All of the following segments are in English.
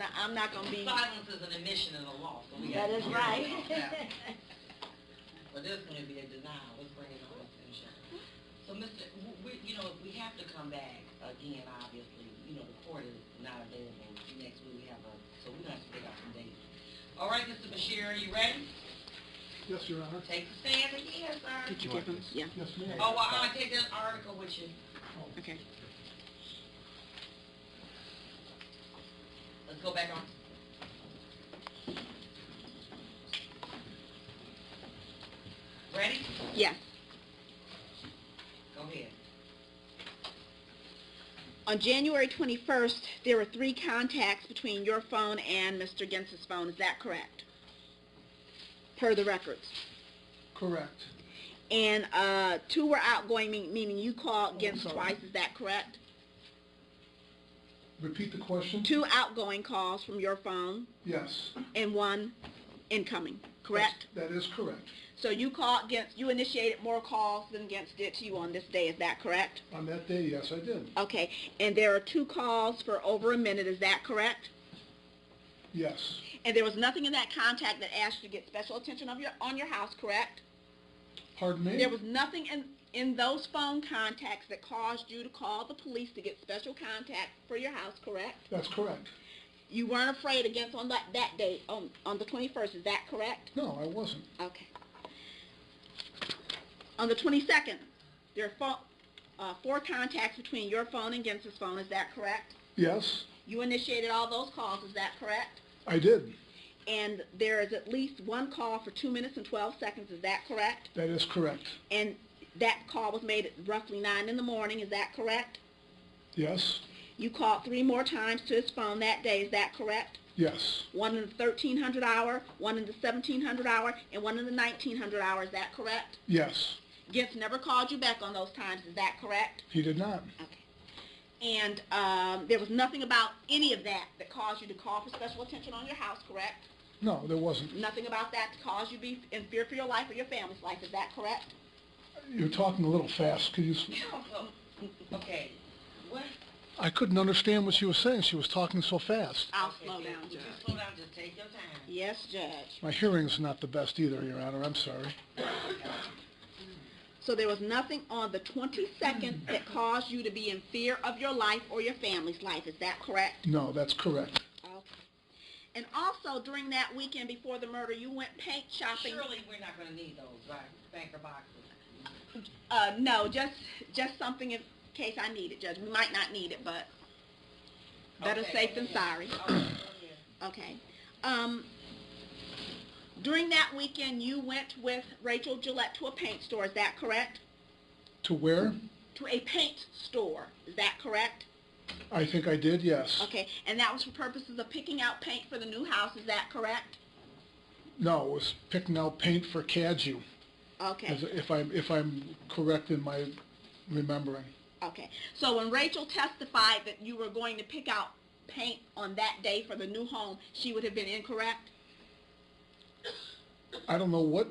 I'm not going to be. Silence is an admission of the law. So we that is right. But this is going to be a denial. Let's bring it on. So, Mr., we have to come back again. Obviously, the court is not available next week. We have so we're going to have to pick out some dates. All right, Mr. Bashara, are you ready? Yes, Your Honor. Take the stand again, sir. Did you give him? Yeah. Yes, ma'am. Oh, well, I'll take that article with you. Oh. Okay. Let's go back on. Ready? Yes. Go ahead. On January 21st, there were 3 contacts between your phone and Mr. Gentz's phone. Is that correct? Per the records. Correct. And 2 were outgoing, meaning you called Gentz twice. Is that correct? Repeat the question. 2 outgoing calls from your phone. Yes. And 1 incoming. Correct? That is correct. So you called Gentz. You initiated more calls than Gentz did to you on this day. Is that correct? On that day, yes, I did. Okay. And there are 2 calls for over a minute. Is that correct? Yes. And there was nothing in that contact that asked you to get special attention on your house, correct? Pardon me? There was nothing in those phone contacts that caused you to call the police to get special contact for your house, correct? That's correct. You weren't afraid of Gentz on that day, on the 21st. Is that correct? No, I wasn't. Okay. On the 22nd, there are 4 contacts between your phone and Gentz's phone. Is that correct? Yes. You initiated all those calls. Is that correct? I did. And there is at least 1 call for 2 minutes and 12 seconds. Is that correct? That is correct. And that call was made at roughly 9 in the morning. Is that correct? Yes. You called 3 more times to his phone that day. Is that correct? Yes. 1 in the 1300 hour, 1 in the 1700 hour, and 1 in the 1900 hour. Is that correct? Yes. Gentz never called you back on those times. Is that correct? He did not. Okay. And there was nothing about any of that caused you to call for special attention on your house, correct? No, there wasn't. Nothing about that to cause you to be in fear for your life or your family's life. Is that correct? You're talking a little fast. Could you? Okay. What? I couldn't understand what she was saying. She was talking so fast. I'll slow down, Would Judge. you slow down? Just take your time. Yes, Judge. My hearing's not the best either, Your Honor. I'm sorry. So there was nothing on the 22nd that caused you to be in fear of your life or your family's life. Is that correct? No, that's correct. Okay. And also, during that weekend before the murder, you went paint shopping. Surely we're not going to need those, right? Banker boxes. No, just something in case I need it, Judge. We might not need it, but better safe than sorry. Okay. During that weekend, you went with Rachel Gillette to a paint store. Is that correct? To where? To a paint store. Is that correct? I think I did, yes. Okay. And that was for purposes of picking out paint for the new house. Is that correct? No, it was picking out paint for Caju. Okay. If I'm correct in my remembering. Okay. So when Rachel testified that you were going to pick out paint on that day for the new home, she would have been incorrect? I don't know what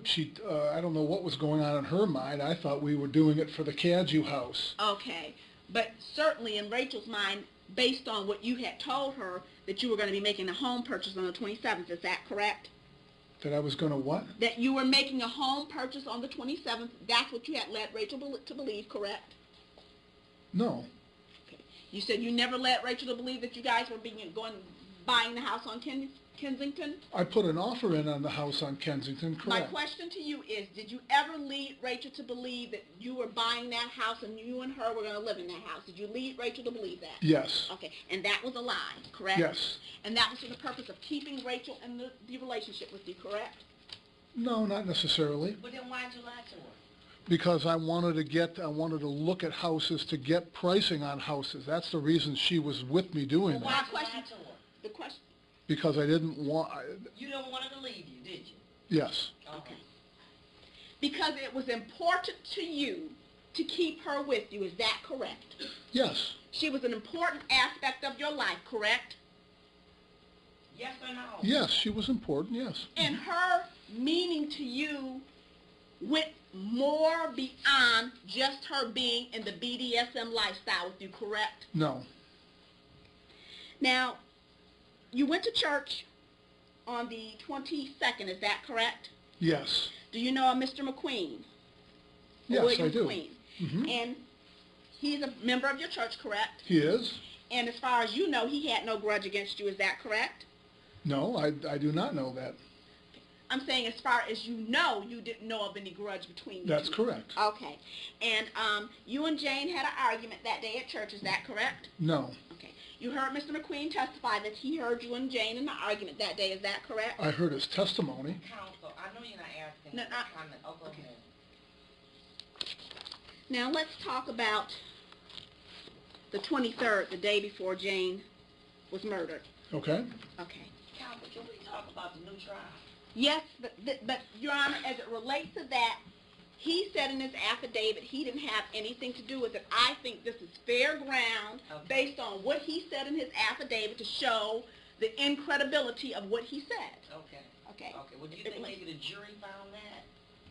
I don't know what was going on in her mind. I thought we were doing it for the Caju house. Okay. But certainly in Rachel's mind, based on what you had told her, that you were going to be making a home purchase on the 27th. Is that correct? That I was going to what? That you were making a home purchase on the 27th. That's what you had led Rachel to believe, correct? No. Okay. You said you never led Rachel to believe that you guys were buying the house on Kensington? I put an offer in on the house on Kensington, correct. My question to you is, did you ever lead Rachel to believe that you were buying that house and you and her were going to live in that house? Did you lead Rachel to believe that? Yes. Okay, and that was a lie, correct? Yes. And that was for the purpose of keeping Rachel in the relationship with you, correct? No, not necessarily. But then why'd you lie to her? Because I wanted to look at houses to get pricing on houses. That's the reason she was with me doing Well, that. why'd you lie to her? The question. Because I didn't want. You don't want her to leave you, did you? Yes. Okay. Because it was important to you to keep her with you. Is that correct? Yes. She was an important aspect of your life, correct? Yes or no? Yes, she was important, yes. And her meaning to you went more beyond just her being in the BDSM lifestyle with you, correct? No. Now, you went to church on the 22nd, is that correct? Yes. Do you know a Mr. McQueen? Yes, William I do. McQueen. Mhm. And he's a member of your church, correct? He is? And as far as you know, he had no grudge against you, is that correct? No, I do not know that. I'm saying as far as you know, you didn't know of any grudge between you That's two. correct. Okay. And you and Jane had an argument that day at church, is that correct? No. Okay. You heard Mr. McQueen testify that he heard you and Jane in the argument that day, is that correct? I heard his testimony. Counsel, I know you're not asking No, a comment. Oh, go ahead. Now let's talk about the 23rd, the day before Jane was murdered. Okay? Okay. Counsel, can we talk about the new trial? Yes, but Your Honor, as it relates to that, he said in his affidavit he didn't have anything to do with it. I think this is fair ground based on what he said in his affidavit to show the incredibility of what he said. Okay. Okay. Okay. Well, do you think maybe the jury found that?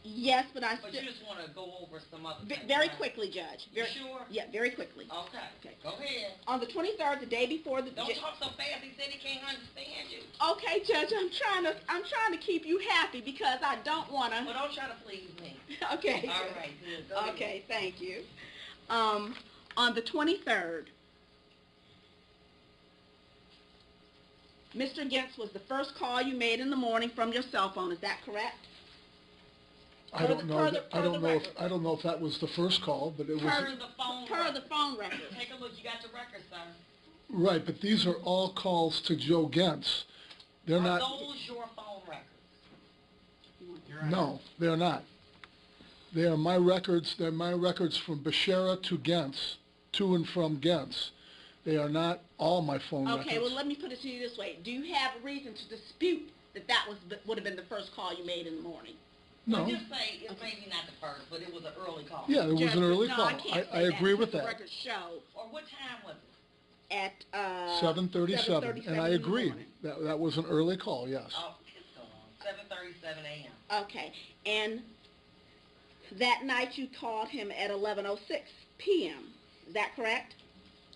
Yes, but But you just want to go over some other things, very right? quickly, Judge. You Very, sure? Yeah, very quickly. Okay. Okay. Go ahead. On the 23rd, the day before the... Don't talk so fast. He said he can't understand you. Okay, Judge, I'm trying to keep you happy because I don't want to... Well, don't try to please me. Okay. All right, good. Go ahead. Okay, thank you. On the 23rd, Mr. Gentz was the first call you made in the morning from your cell phone. Is that correct? I don't know. I don't know if that was the first call, but it was. Per the phone record. The phone record. Take a look. You got the record, sir. Right, but these are all calls to Joe Gentz. They're not. Are those your phone records? No, they're not. They are my records. They're my records from Bashara to Gentz, to and from Gentz. They are not all my phone records. Okay, well, let me put it to you this way. Do you have a reason to dispute that would have been the first call you made in the morning? No. Well, just say it's maybe not the first, but it was an early call. Yeah, it was an early call. I can't I say agree with The that. records show Or what time was it? at 7:37, and I in the agree. morning. That was an early call. Yes. Oh, it's so long. 7:37 a.m. Okay, and that night you called him at 11:06 p.m. Is that correct?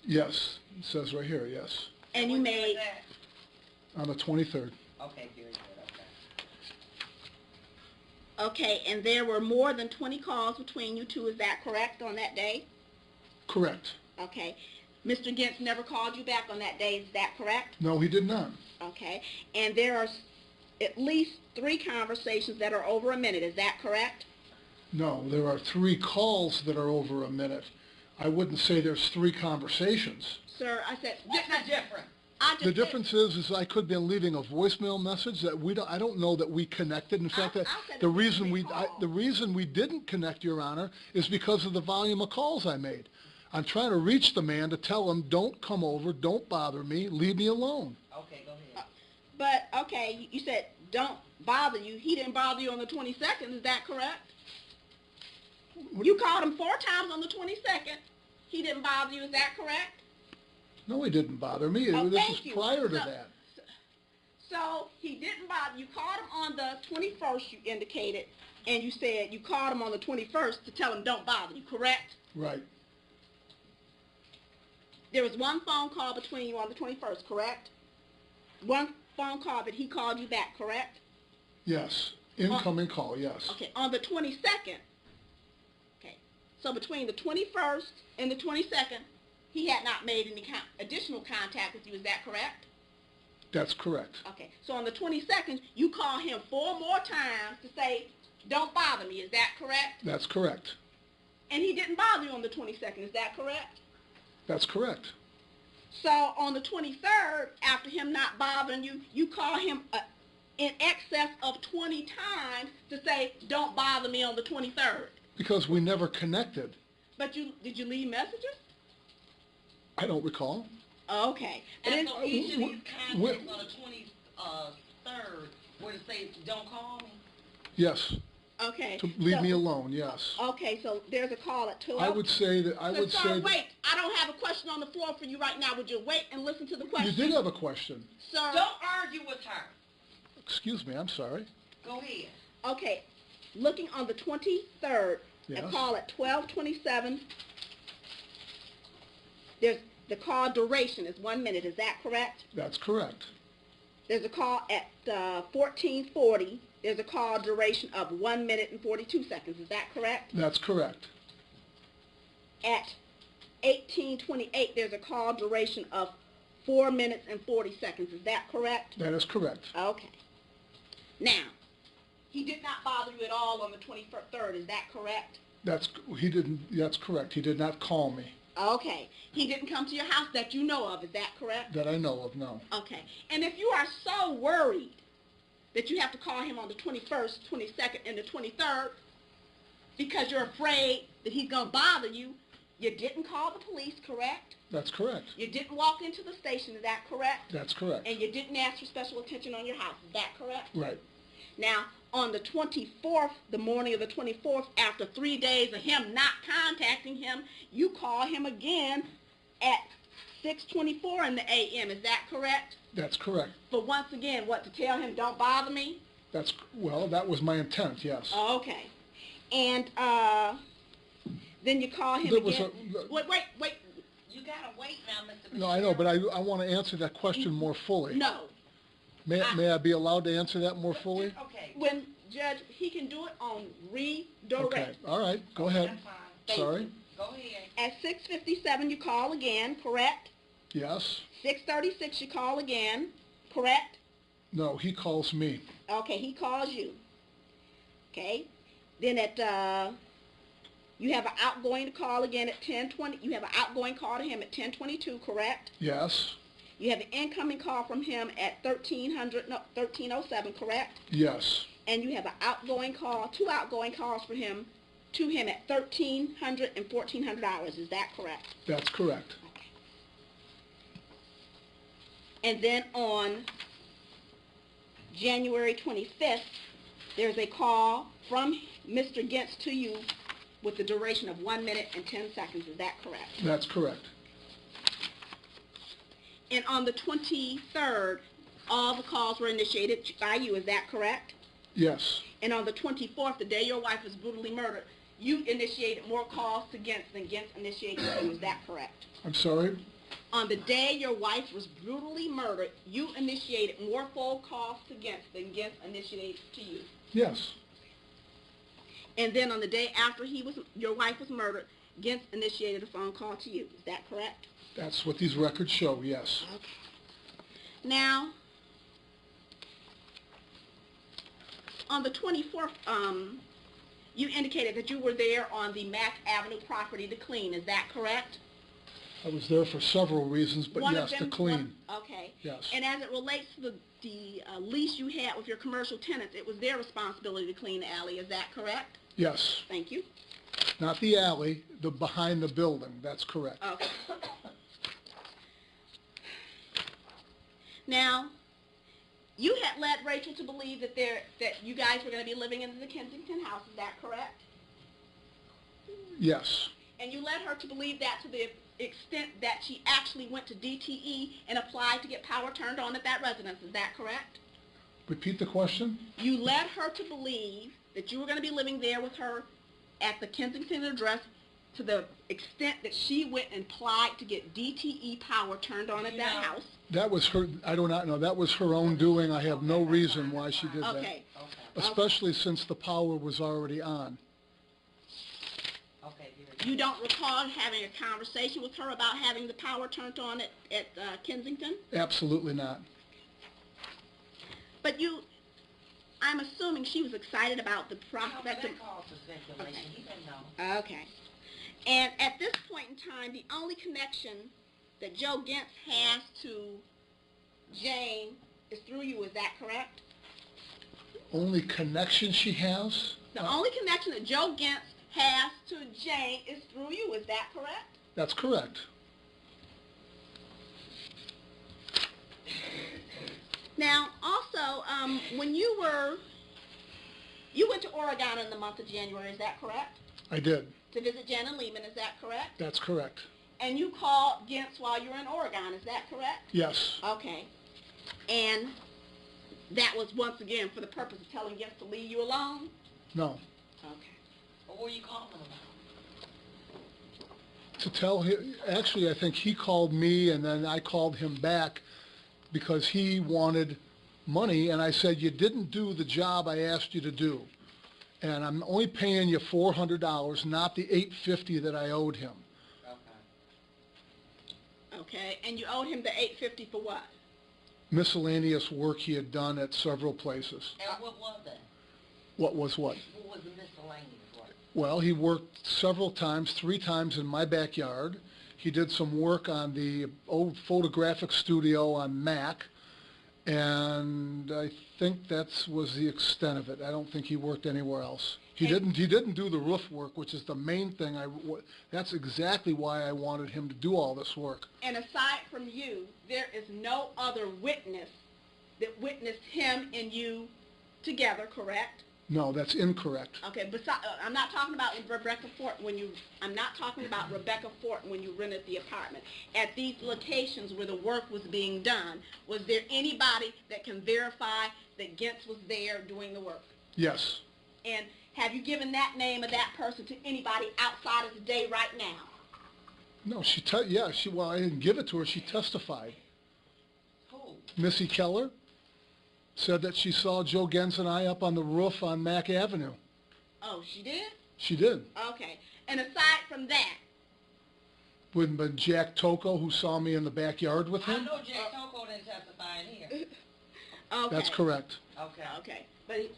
Yes, it says right here. Yes, And you What day made was that? on the 23rd. Okay, very good. Okay. okay, and there were more than 20 calls between you two. Is that correct on that day? Correct. Okay, Mr. Gentz never called you back on that day. Is that correct? No, he did not. Okay, and there are at least 3 conversations that are over a minute. Is that correct? No, there are 3 calls that are over a minute. I wouldn't say there's 3 conversations. Sir, I said... What's the difference? The difference is I could be leaving a voicemail message that I don't know that we connected. In fact, the reason we didn't connect, Your Honor, is because of the volume of calls I made. I'm trying to reach the man to tell him, don't come over, don't bother me, leave me alone. Okay, go ahead. But, okay, you said don't bother you. He didn't bother you on the 22nd. Is that correct? You called him 4 times on the 22nd. He didn't bother you. Is that correct? No, he didn't bother me. This is prior to that. So he didn't bother you. Called him on the 21st, you indicated, and you said you called him on the 21st to tell him don't bother you, correct? Right. There was 1 phone call between you on the 21st, correct? 1 phone call that he called you back, correct? Yes. Incoming call, yes. Okay, on the 22nd. Okay, so between the 21st and the 22nd, he had not made any additional contact with you. Is that correct? That's correct. Okay, so on the 22nd, you call him 4 more times to say, don't bother me. Is that correct? That's correct. And he didn't bother you on the 22nd. Is that correct? That's correct. So on the 23rd, after him not bothering you, you call him in excess of 20 times to say, don't bother me on the 23rd. Because we never connected. But did you leave messages? I don't recall. Okay. And so each of these contacts on the 23rd were to say, don't call me? Yes. Okay. To leave me alone, yes. Okay, so there's a call at 12. I would say that, Sir, wait. I don't have a question on the floor for you right now. Would you wait and listen to the question? You did have a question. Sir. Don't argue with her. Excuse me, I'm sorry. Go ahead. Okay. Looking on the 23rd, Yes. a call at 12:27. There's the call duration is 1 minute. Is that correct? That's correct. There's a call at 14:40. There's a call duration of 1 minute and 42 seconds. Is that correct? That's correct. At 18:28, there's a call duration of 4 minutes and 40 seconds. Is that correct? That is correct. Okay. Now, he did not bother you at all on the 23rd. Is that correct? That's correct. He did not call me. Okay. He didn't come to your house that you know of. Is that correct? That I know of, no. Okay. And if you are so worried that you have to call him on the 21st, 22nd, and the 23rd because you're afraid that he's going to bother you, you didn't call the police, correct? That's correct. You didn't walk into the station. Is that correct? That's correct. And you didn't ask for special attention on your house. Is that correct? Right. Now, on the 24th, the morning of the 24th, after 3 days of him not contacting him, you call him again at 6:24 in the a.m. Is that correct? That's correct. But once again, what, to tell him don't bother me? Well, that was my intent, yes. Okay. And then you call him again. Wait. You gotta wait now, Mr. No, I know, but I want to answer that question more fully. No. May I be allowed to answer that more fully? Okay. When Judge, he can do it on redirect. Okay, all right, go ahead. That's fine. Thank Sorry? you. Go ahead. At 6:57, you call again, correct? Yes? 6:36, you call again, correct? No, he calls me. Okay, he calls you. Okay. Then you have an outgoing call again at 10:20. You have an outgoing call to him at 10:22, correct? Yes? You have an incoming call from him at 13:07, correct? Yes. And you have an outgoing call, 2 outgoing calls for him to him at $1,300 and $1,400. Is that correct? That's correct. Okay. And then on January 25th, there's a call from Mr. Gentz to you with the duration of 1 minute and 10 seconds. Is that correct? That's correct. And on the 23rd, all the calls were initiated by you. Is that correct? Yes. And on the 24th, the day your wife was brutally murdered, you initiated more calls to Gentz than Gentz initiated to you. Is that correct? I'm sorry? On the day your wife was brutally murdered, you initiated more phone calls to Gentz than Gentz initiated to you. Yes. And then on the day after your wife was murdered, Gentz initiated a phone call to you. Is that correct? That's what these records show, yes. Okay. Now, on the 24th, you indicated that you were there on the Mack Avenue property to clean. Is that correct? I was there for several reasons, but One yes, of them, to clean. Okay. Yes. And as it relates to the lease you had with your commercial tenants, it was their responsibility to clean the alley. Is that correct? Yes. Thank you. Not the alley, the behind the building. That's correct. Okay. Now, you had led Rachel to believe that you guys were going to be living in the Kensington house. Is that correct? Yes. And you led her to believe that to the extent that she actually went to DTE and applied to get power turned on at that residence. Is that correct? Repeat the question? You led her to believe that you were going to be living there with her at the Kensington address to the extent that she went and applied to get DTE power turned on at that house. That was her, I do not know, that was her own doing. I have no reason why she did that. Okay. Especially since the power was already on. Okay. You don't recall having a conversation with her about having the power turned on at Kensington? Absolutely not. But I'm assuming she was excited about the prospect of... That calls for speculation. He didn't know. Okay. And at this point in time, the only connection that Joe Gentz has to Jane is through you. Is that correct? Only connection she has? The only connection that Joe Gentz has to Jane is through you. Is that correct? That's correct. Now, also, when you went to Oregon in the month of January, is that correct? I did. To visit Jan and Lehman, is that correct? That's correct. And you called Gentz while you were in Oregon, is that correct? Yes. Okay. And that was, once again, for the purpose of telling Gentz to leave you alone? No. Okay. What were you calling about? To tell him, actually I think he called me and then I called him back because he wanted money, and I said, you didn't do the job I asked you to do. And I'm only paying you $400, not the $850 that I owed him. Okay, and you owed him the $850 for what? Miscellaneous work he had done at several places. And what was that? What was what? What was the miscellaneous work? Well, he worked several times, 3 times in my backyard. He did some work on the old photographic studio on Mac, and I think that was the extent of it. I don't think he worked anywhere else. He didn't do the roof work, which is the main thing. That's exactly why I wanted him to do all this work. And aside from you, there is no other witness that witnessed him and you together, correct? No, that's incorrect. Okay, I'm not talking about Rebecca Fortin when you rented the apartment. At these locations where the work was being done, was there anybody that can verify that Gentz was there doing the work? Yes. And have you given that name of that person to anybody outside of today right now? No, well, I didn't give it to her. She testified. Who? Missy Keller said that she saw Joe Gens and I up on the roof on Mack Avenue. Oh, she did? She did. Okay. And aside from that? Wouldn't have been Jack Tocco who saw me in the backyard with him? I know Jack Tocco didn't testify in here. Okay. That's correct. Okay. Okay.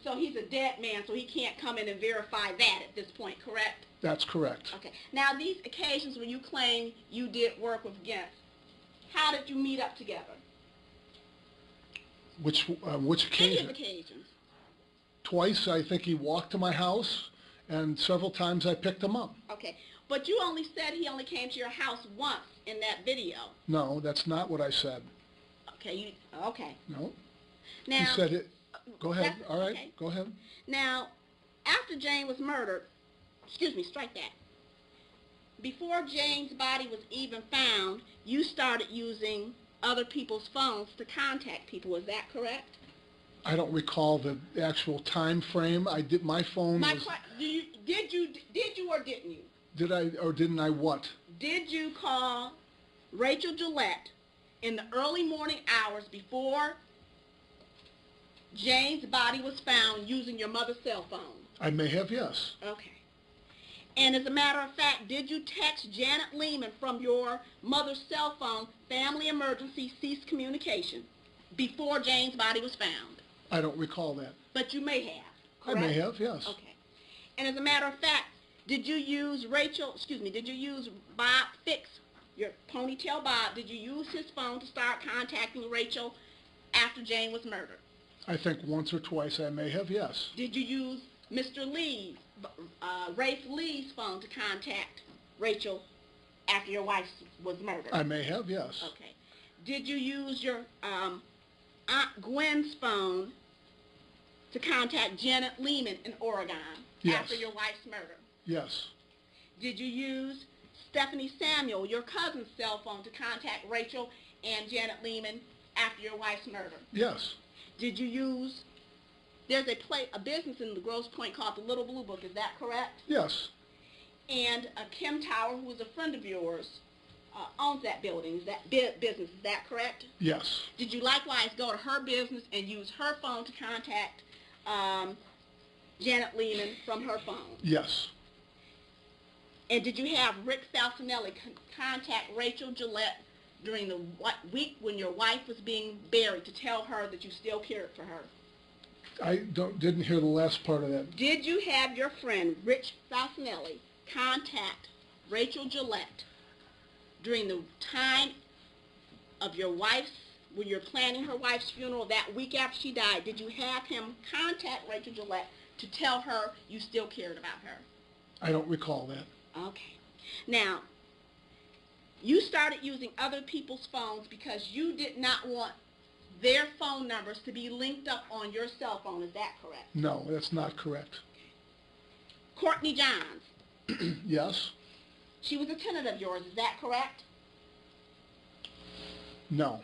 So he's a dead man, so he can't come in and verify that at this point, correct? That's correct. Okay. Now, these occasions when you claim you did work with Gentz, how did you meet up together? Which Any occasion? of occasions. Twice, I think he walked to my house, and several times I picked him up. Okay. But you only said he only came to your house once in that video. No, that's not what I said. Okay. Okay. No. Now, He said it. Go ahead. All right. Okay. Go ahead. Now, after Jane was murdered, strike that. Before Jane's body was even found, you started using other people's phones to contact people. Is that correct? I don't recall the actual time frame. I did. My phone was. Did you or didn't you? Did I or didn't I what? Did you call Rachel Gillette in the early morning hours before Jane's body was found using your mother's cell phone? I may have, yes. Okay. And as a matter of fact, did you text Janet Lehman from your mother's cell phone, family emergency, cease communication, before Jane's body was found? I don't recall that. But you may have, correct? I may have, yes. Okay. And as a matter of fact, did you use Bob Fix, your ponytail Bob, did you use his phone to start contacting Rachel after Jane was murdered? I think once or twice I may have, yes. Did you use Mr. Lee's, Rafe Lee's phone to contact Rachel after your wife was murdered? I may have, yes. Okay. Did you use your Aunt Gwen's phone to contact Janet Lehman in Oregon after your wife's murder? Yes. Did you use Stephanie Samuel, your cousin's cell phone, to contact Rachel and Janet Lehman after your wife's murder? Yes. Did you use, there's a business in the Grosse Pointe called the Little Blue Book, is that correct? Yes. And Kim Tower, who is a friend of yours, owns that building, business, is that correct? Yes. Did you likewise go to her business and use her phone to contact Janet Lehman from her phone? Yes. And did you have Rick Falcinelli contact Rachel Gillette during the week when your wife was being buried to tell her that you still cared for her? I didn't hear the last part of that. Did you have your friend Rich Falcinelli contact Rachel Gillette during the time of your wife's, when you're planning her wife's funeral that week after she died? Did you have him contact Rachel Gillette to tell her you still cared about her? I don't recall that. Okay. Now, you started using other people's phones because you did not want their phone numbers to be linked up on your cell phone. Is that correct? No, that's not correct. Courtney Johns. Yes. She was a tenant of yours. Is that correct? No.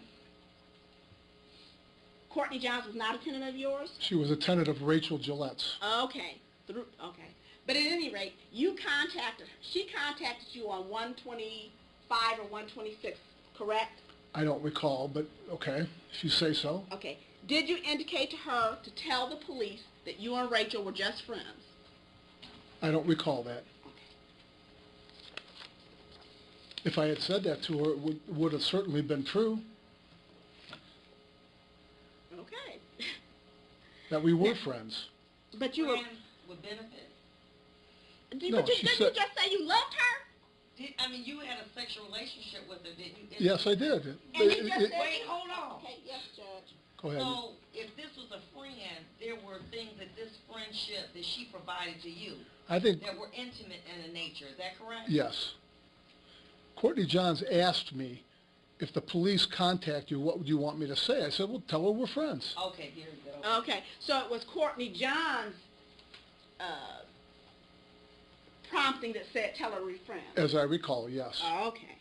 Courtney Johns was not a tenant of yours? She was a tenant of Rachel Gillette's. Okay. Okay. But at any rate, she contacted you on 125 or 126, correct? I don't recall, but okay, if you say so. Okay. Did you indicate to her to tell the police that you and Rachel were just friends? I don't recall that. If I had said that to her, it would have certainly been true, Okay. that we were friends. But you were... Friends with benefits? No, Didn't she you said- just say you loved her? You had a sexual relationship with her, didn't you? Yes, I did. And you just said... Wait, hold on. Okay, yes, Judge. Go ahead. So, if this was a friend, there were things that this friendship that she provided to you I think, that were intimate in the nature, is that correct? yes. Courtney Johns asked me, if the police contact you, what would you want me to say? I said, well, tell her we're friends. Okay, very good. Okay, so it was Courtney John's prompting that said, tell her we're friends. As I recall, yes. Okay.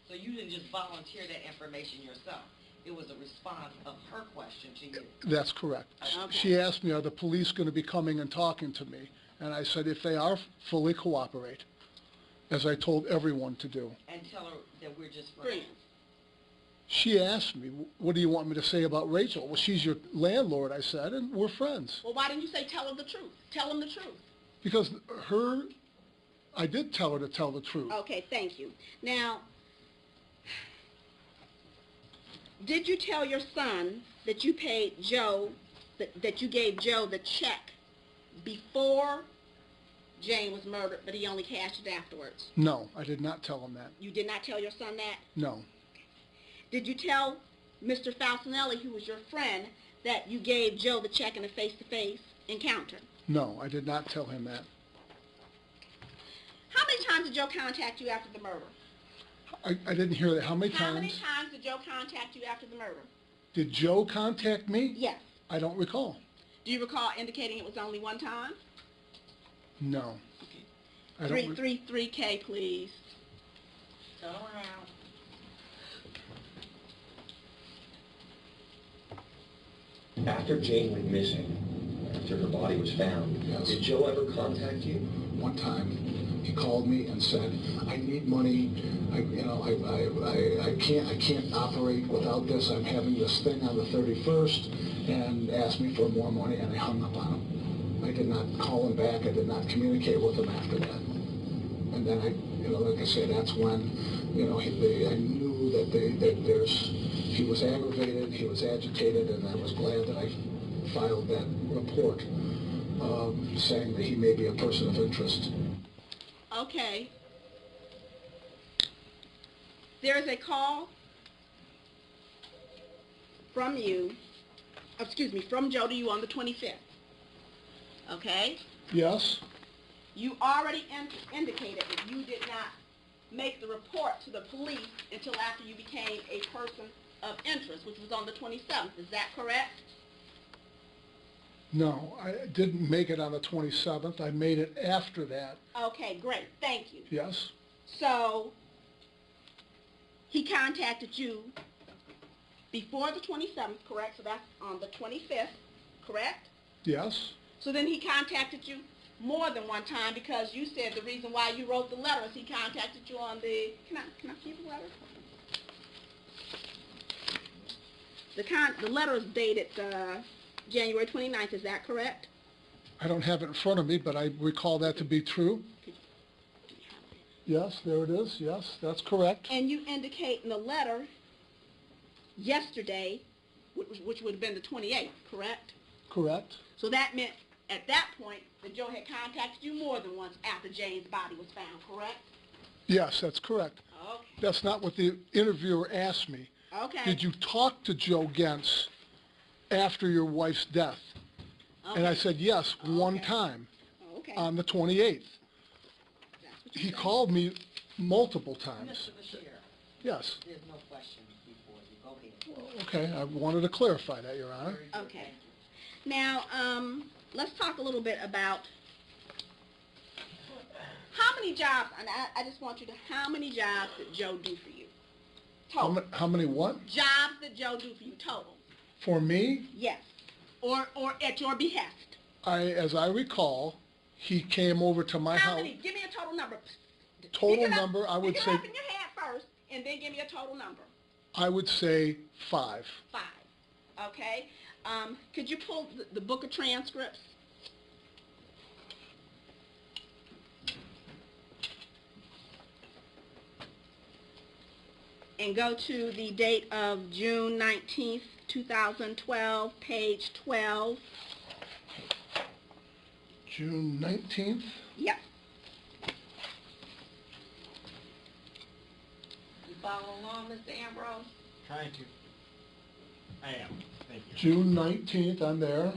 So you didn't just volunteer that information yourself. It was a response of her question to you. That's correct. Okay. She asked me, are the police going to be coming and talking to me? And I said, if they are, fully cooperate, as I told everyone to do. And tell her that we're just friends. Friends. She asked me, what do you want me to say about Rachel? Well, she's your landlord, I said, and we're friends. Well, why didn't you say tell her the truth? Tell him the truth. Because I did tell her to tell the truth. Okay, thank you. Now, did you tell your son that you paid Joe, that you gave Joe the check before Jane was murdered, but he only cashed it afterwards? No, I did not tell him that. You did not tell your son that? No. Did you tell Mr. Falcinelli, who was your friend, that you gave Joe the check in a face-to-face encounter? No, I did not tell him that. How many times did Joe contact you after the murder? I didn't hear that. How many How many times? times did Joe contact you after the murder? Did Joe contact me? Yes. I don't recall. Do you recall indicating it was only one time? No. Okay. I don't. 3K, please. Turn around. After Jane went missing, after her body was found, Yes. did Joe ever contact you? One time, he called me and said, "I need money. I can't operate without this. I'm having this thing on the 31st," and asked me for more money, and I hung up on him. I did not call him back. I did not communicate with him after that. And then like I said, that's when, I knew that he was aggravated, he was agitated, and I was glad that I filed that report saying that he may be a person of interest. Okay. There is a call from Joe to you on the 25th. Okay? Yes? You already indicated that you did not make the report to the police until after you became a person of interest, which was on the 27th. Is that correct? No, I didn't make it on the 27th. I made it after that. Okay, great. Thank you. Yes? So, he contacted you before the 27th, correct? So that's on the 25th, correct? Yes? So then he contacted you more than one time because you said the reason why you wrote the letter is he contacted you on the... Can I keep the letter? The letter is dated January 29th, is that correct? I don't have it in front of me, but I recall that to be true. Yes, there it is. Yes, that's correct. And you indicate in the letter yesterday, which would have been the 28th, correct? Correct. So that meant at that point that Joe had contacted you more than once after Jane's body was found, correct? Yes, that's correct. Okay. That's not what the interviewer asked me. Okay. Did you talk to Joe Gentz after your wife's death? Okay. And I said, yes, one Okay. time Okay. on the 28th. That's what you He said. called me multiple times. Mr. Bashir, Yes. there's no questions before you. Go ahead. Okay, I wanted to clarify that, Your Honor. Very good. Okay. Now, let's talk a little bit about how many jobs, and I just want you to, how many jobs did Joe do for you? Total. How many what? Jobs that Joe do for you, total. For me, Yes. Or at your behest. as I recall, he came over to my How house. many? Give me a total number. Total Pick it up- number, I would pick say, it up in your head first, and then give me a total number. I would say 5. 5. Okay. Could you pull the book of transcripts? And go to the date of June 19th, 2012, page 12. June 19th? Yep. You follow along, Mr. Ambrose? Trying to. I am. Thank you. June 19th, I'm there.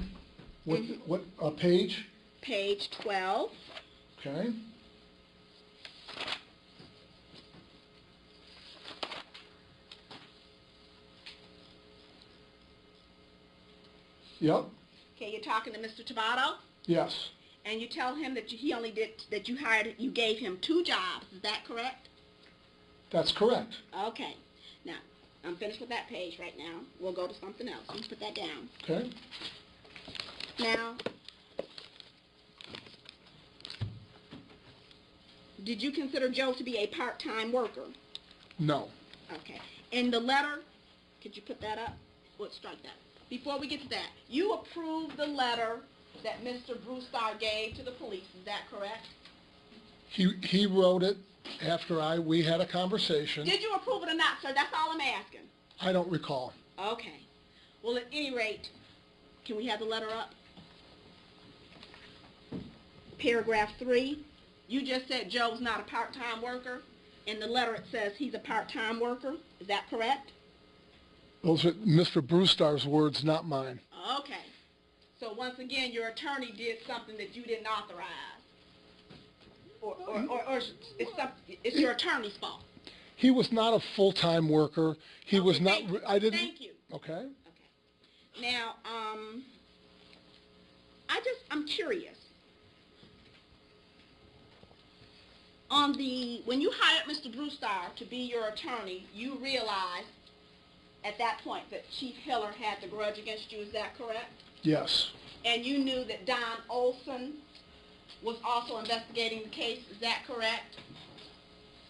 What page? Page 12. Okay. Yep. Okay, you're talking to Mr. Tabato, Yes. and you tell him that you gave him 2 jobs. Is that correct? That's correct. Okay. Now, I'm finished with that page right now. We'll go to something else. Let's put that down. Okay. Now, did you consider Joe to be a part-time worker? No. Okay. In the letter, could you put that up? Let's strike that. Before we get to that, you approved the letter that Mr. Brewster gave to the police. Is that correct? He wrote it after we had a conversation. Did you approve it or not, sir? That's all I'm asking. I don't recall. Okay. Well, at any rate, can we have the letter up? Paragraph 3. You just said Joe's not a part-time worker. In the letter it says he's a part-time worker. Is that correct? Those are Mr. Brewster's words, not mine. Okay. So once again, your attorney did something that you didn't authorize. Or it's your attorney's fault. He was not a full-time worker. He was not. I didn't. Thank you. Okay. Okay. Now, I'm curious. When you hired Mr. Brewster to be your attorney, you realized at that point that Chief Hiller had the grudge against you. Is that correct? Yes. And you knew that Don Olson was also investigating the case. Is that correct?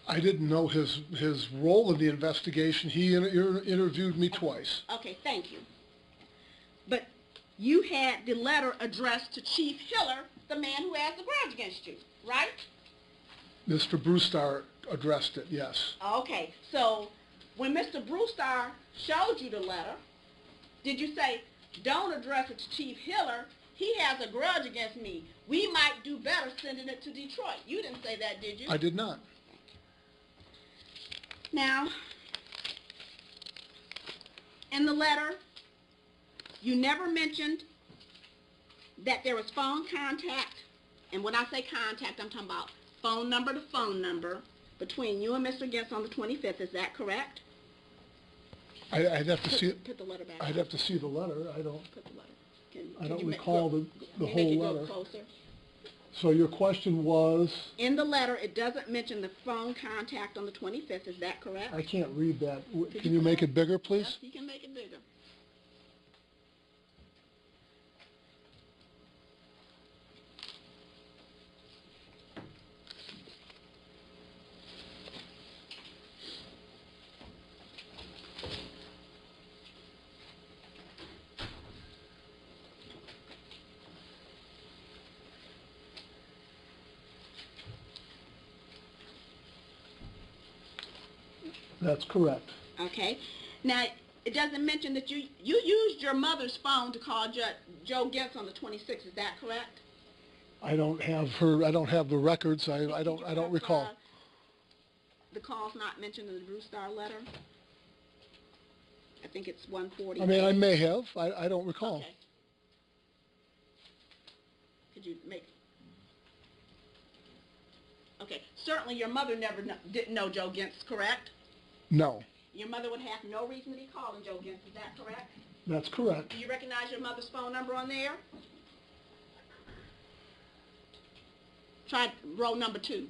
I didn't know his role in the investigation. He interviewed me twice. Okay, thank you. But you had the letter addressed to Chief Hiller, the man who has the grudge against you, right? Mr. Brewster addressed it, yes. Okay, so when Mr. Brewster showed you the letter, did you say, don't address it to Chief Hiller, he has a grudge against me. We might do better sending it to Detroit. You didn't say that, did you? I did not. Now, in the letter, you never mentioned that there was phone contact, and when I say contact, I'm talking about phone number to phone number between you and Mr. Gentz on the 25th. Is that correct? I'd have to see it. Put the letter back. I'd have to see the letter. I don't. Put the letter. I don't recall the whole letter. Closer? So your question was? In the letter, it doesn't mention the phone contact on the 25th. Is that correct? I can't read that. Can you make it bigger, please? Yes, you can make it bigger. That's correct. Okay. Now, it doesn't mention that you used your mother's phone to call Joe Gentz on the 26th. Is that correct? I don't have the records. I don't recall. The call's not mentioned in the Brewster letter. I think it's 140. I mean, I may have. I don't recall. Okay. Could you make? Okay. Certainly, your mother didn't know Joe Gentz, correct? No. Your mother would have no reason to be calling Joe Gentz. Is that correct? That's correct. Do you recognize your mother's phone number on there? Try row number 2.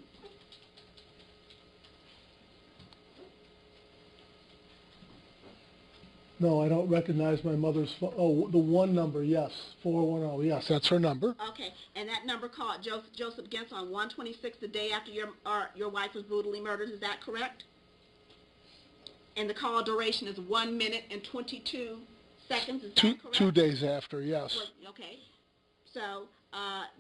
No, I don't recognize my mother's phone. Oh, the one number, yes. 410, yes, that's her number. Okay, and that number called Joseph Gentz on 126, the day after your wife was brutally murdered. Is that correct? And the call duration is 1 minute and 22 seconds, is that correct? 2 days after, yes. Okay. So,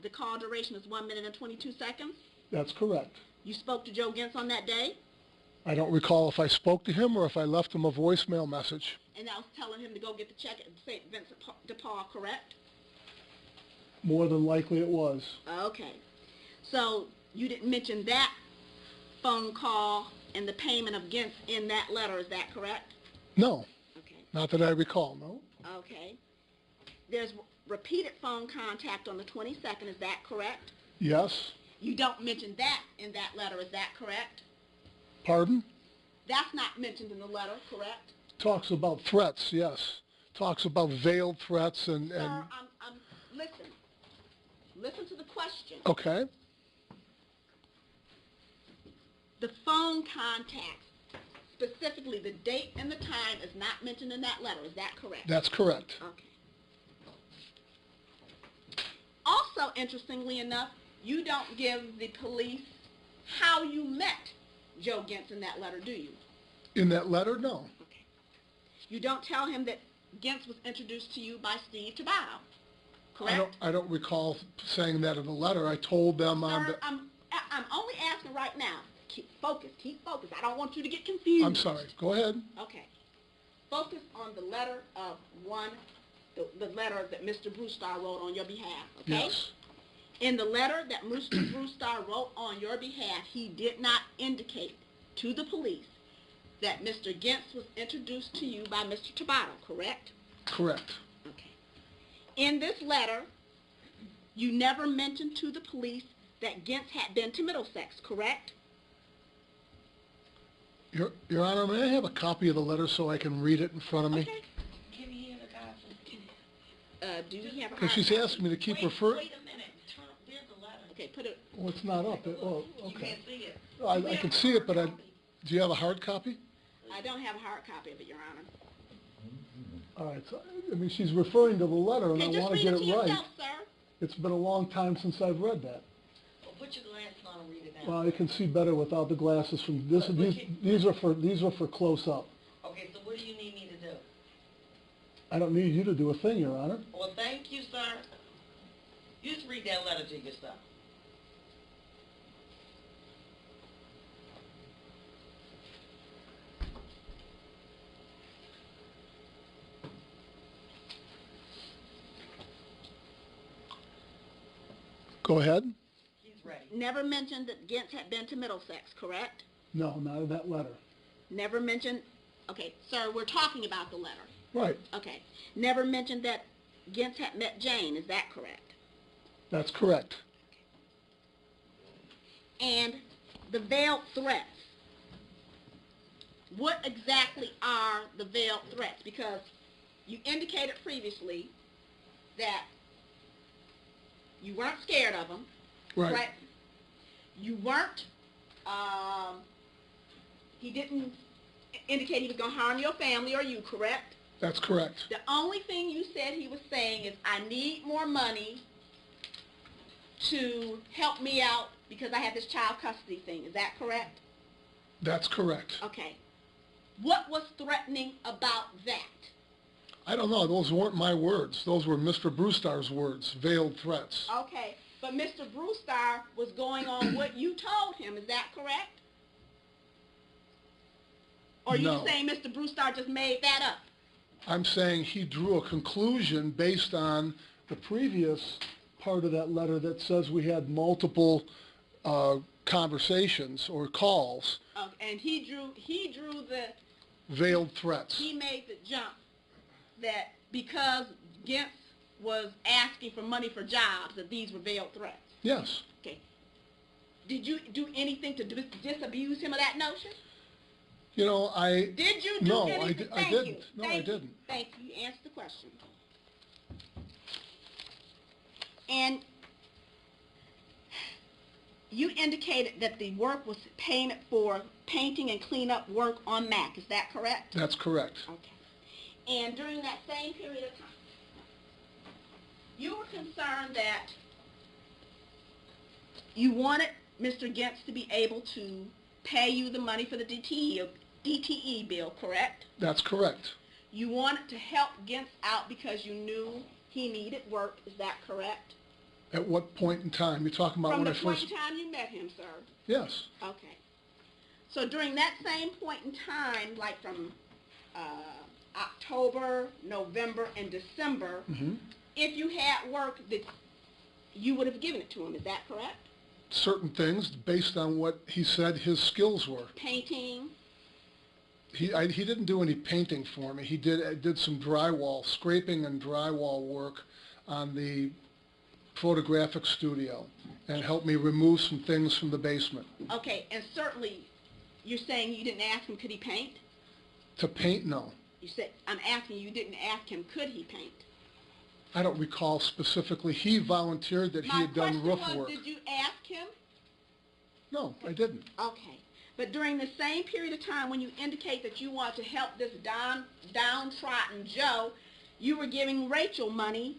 the call duration is 1 minute and 22 seconds? That's correct. You spoke to Joe Gintz on that day? I don't recall if I spoke to him or if I left him a voicemail message. And I was telling him to go get the check at St. Vincent de Paul, correct? More than likely it was. Okay. So, you didn't mention that phone call and the payment of Gintz in that letter, is that correct? No, Okay. not that I recall, no. Okay. There's repeated phone contact on the 22nd, is that correct? Yes. You don't mention that in that letter, is that correct? Pardon? That's not mentioned in the letter, correct? Talks about threats, yes. Talks about veiled threats and... Sir, listen. Listen to the question. Okay. The phone contact, specifically the date and the time, is not mentioned in that letter, is that correct? That's correct. Okay. Also, interestingly enough, you don't give the police how you met Joe Gintz in that letter, do you? In that letter, no. Okay. You don't tell him that Gintz was introduced to you by Steve Tabao, correct? I don't recall saying that in the letter. I told them on Sir, the... I'm only asking right now. Keep focused. I don't want you to get confused. I'm sorry. Go ahead. Okay. Focus on the letter of the letter that Mr. Brewster wrote on your behalf, okay? Yes. In the letter that Mr. Brewster wrote on your behalf, he did not indicate to the police that Mr. Gintz was introduced to you by Mr. Tabata, correct? Correct. Okay. In this letter, you never mentioned to the police that Gintz had been to Middlesex, correct? Your Honor, may I have a copy of the letter so I can read it in front of me? Okay. Can we hear the guy? Do you have a Because hard she's copy? asking me to keep Wait refer... a minute. There's the letter. Okay, put it. Well, it's not up. Oh, You okay. can't see it. I can see it, but do you have a hard copy? I don't have a hard copy of it, Your Honor. All right. So, I mean, she's referring to the letter, and Okay, I just want to read get it to it right. yourself, sir. It's been a long time since I've read that. Well, put your glasses on and read it now. Well, I can see better without the glasses. From this, these are for close up. Okay, so what do you need me to do? I don't need you to do a thing, Your Honor. Well, thank you, sir. You just read that letter to yourself. Go ahead. He's ready. Never mentioned that Gintz had been to Middlesex, correct? No, not in that letter. Never mentioned, okay, sir, we're talking about the letter. Right. Okay. Never mentioned that Gintz had met Jane, is that correct? That's correct. And the veiled threats. What exactly are the veiled threats? Because you indicated previously that you weren't scared of them. Right. You weren't, he didn't indicate he was going to harm your family or you, correct? That's correct. The only thing you said he was saying is, I need more money to help me out because I have this child custody thing. Is that correct? That's correct. Okay. What was threatening about that? I don't know. Those weren't my words. Those were Mr. Brewster's words, veiled threats. Okay. But Mr. Brewster was going on what you told him. Is that correct? Or are you No. saying Mr. Brewster just made that up? I'm saying he drew a conclusion based on the previous part of that letter that says we had multiple conversations or calls. And he drew the, Veiled threats. he made the jump that because Gintz was asking for money for jobs, that these were veiled threats. Yes. Okay. Did you do anything to disabuse him of that notion? You know, Did you do No, anything? I Thank didn't. you. No, Thank I you. didn't. Thank you. You answered the question. And you indicated that the work was payment for painting and cleanup work on Mac. Is that correct? That's correct. Okay. And during that same period of time, you were concerned that you wanted Mr. Gintz to be able to pay you the money for the DTE bill, correct? That's correct. You wanted to help Gintz out because you knew he needed work. Is that correct? At what point in time? You're talking about From when I the point first... in time you met him, sir. Yes. Okay. So during that same point in time, like from October, November, and December, Mm-hmm. if you had work, that you would have given it to him. Is that correct? Certain things based on what he said his skills were. Painting. He didn't do any painting for me. He did some drywall, scraping and drywall work on the photographic studio and helped me remove some things from the basement. Okay, and certainly you're saying you didn't ask him could he paint? To paint, no. You said, I'm asking you didn't ask him could he paint? I don't recall specifically. He volunteered that he had done roof My question work. was, did you ask him? No, I didn't. Okay. But during the same period of time when you indicate that you want to help this downtrodden Joe, you were giving Rachel money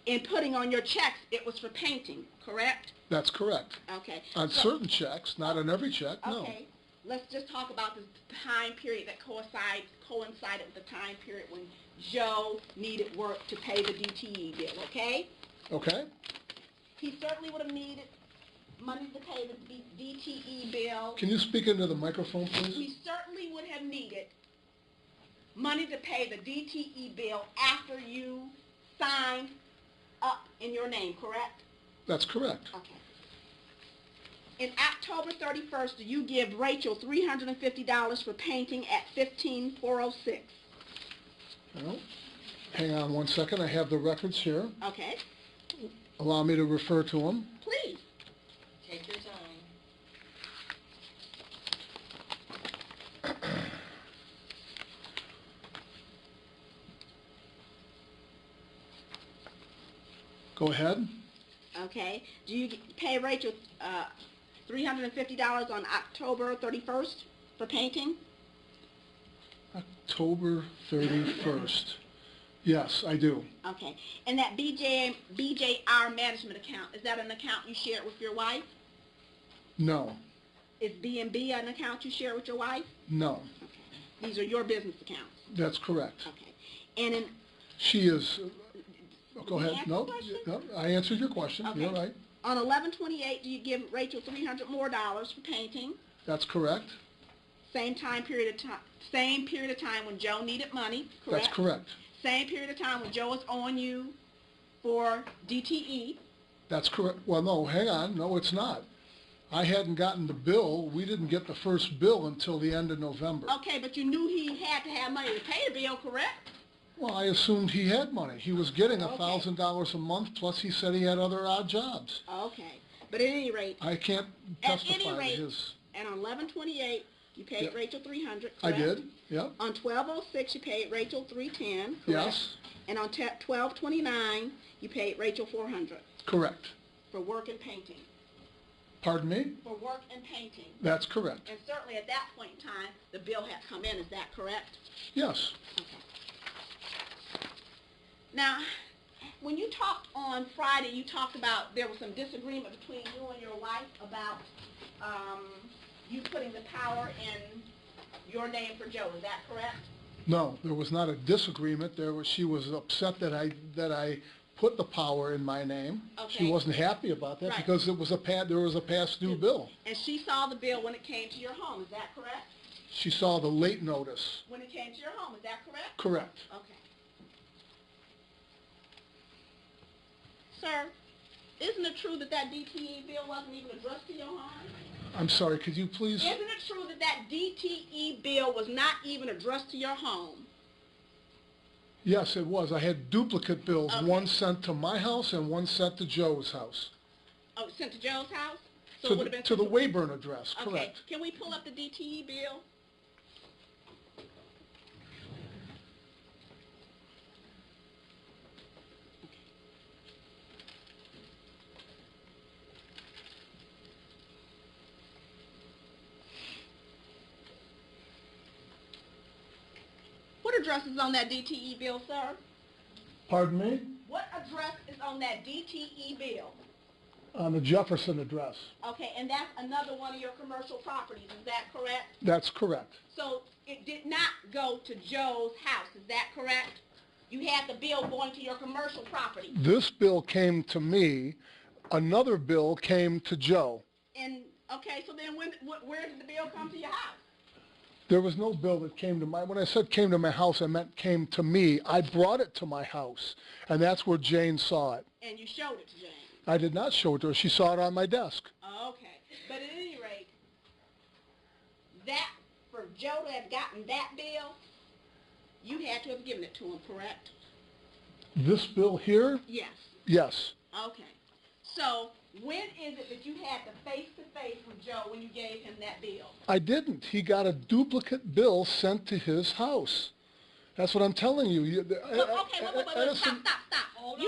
and putting on your checks it was for painting, correct? That's correct. Okay. On certain checks, not on every check, no. Okay. Let's just talk about the time period that coincided with the time period when Joe needed work to pay the DTE bill, okay? Okay? He certainly would have needed money to pay the DTE bill. Can you speak into the microphone, please? He certainly would have needed money to pay the DTE bill after you signed up in your name, correct? That's correct. Okay. In October 31st, do you give Rachel $350 for painting at 15406? Well, hang on one second. I have the records here. Okay. Allow me to refer to them. Please. Take your time. Go ahead. Okay. Do you pay Rachel $350 on October 31st for painting? October 31st. Yes, I do. Okay. And that BJR management account, is that an account you share with your wife? No. Is B&B an account you share with your wife? No. Okay. These are your business accounts. That's correct. Okay. And in... She is... Go Did you ahead. answer No, the question? no, I answered your question. Okay. You're right. On 11/28, do you give Rachel $300 more for painting? That's correct. Same period of time when Joe needed money, correct? That's correct. Same period of time when Joe was owing you for DTE. That's correct. Well, no, hang on. No, it's not. I hadn't gotten the bill. We didn't get the first bill until the end of November. Okay, but you knew he had to have money to pay the bill, correct? Well, I assumed he had money. He was getting $1,000 a month, plus he said he had other odd jobs. Okay. But at any rate... I can't testify to his... And on 11/28, you paid Yep. Rachel $300, correct? I did, yep. On 12/06, you paid Rachel $310, correct? Yes. And on 12/29, you paid Rachel $400 Correct. for work and painting. Pardon me? For work and painting. That's correct. And certainly at that point in time, the bill had come in. Is that correct? Yes. Okay. Now, when you talked on Friday, you talked about there was some disagreement between you and your wife about you putting the power in your name for Joe. Is that correct? No, there was not a disagreement. She was upset that I put the power in my name. Okay. She wasn't happy about that Right. because there was a past due bill. And she saw the bill when it came to your home. Is that correct? She saw the late notice. When it came to your home. Is that correct? Correct. Okay. Sir, isn't it true that DTE bill wasn't even addressed to your home? I'm sorry, could you please... Isn't it true that DTE bill was not even addressed to your home? Yes, it was. I had duplicate bills, Okay. one sent to my house and one sent to Joe's house. Oh, sent to Joe's house? So To it would have been the Wayburn address, Okay. correct. Can we pull up the DTE bill? What address is on that DTE bill, sir? Pardon me? What address is on that DTE bill? On the Jefferson address. Okay, and that's another one of your commercial properties, is that correct? That's correct. So it did not go to Joe's house. Is that correct? You had the bill going to your commercial property. This bill came to me. Another bill came to Joe. And, okay, so then where did the bill come to your house? There was no bill that came to when I said came to my house, I meant came to me. I brought it to my house, and that's where Jane saw it. And you showed it to Jane? I did not show it to her. She saw it on my desk. Okay. But at any rate, that, for Joe to have gotten that bill, you had to have given it to him, correct? This bill here? Yes. Yes. Okay. So, when is it that you had the face-to-face with Joe when you gave him that bill? I didn't. He got a duplicate bill sent to his house. That's what I'm telling you. Okay, wait, stop. Hold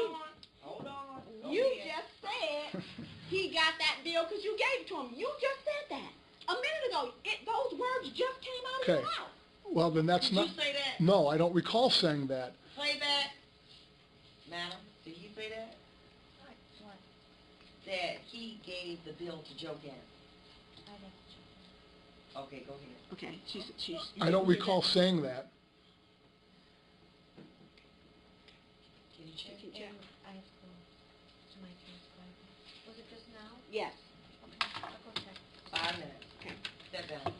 on. You just said he got that bill because you gave it to him. You just said that. A minute ago, those words just came out of your mouth. Well, then that's Did not... you say that? No, I don't recall saying that. Play that. Madam, did he say that? What? That he gave the bill to Joe Gann. I didn't. Okay, go ahead. Okay, she's. I don't recall saying that. Can you check? I have to go to my case file. Was it just now? Yes. Okay, I'll go check. 5 minutes. Okay. Step down.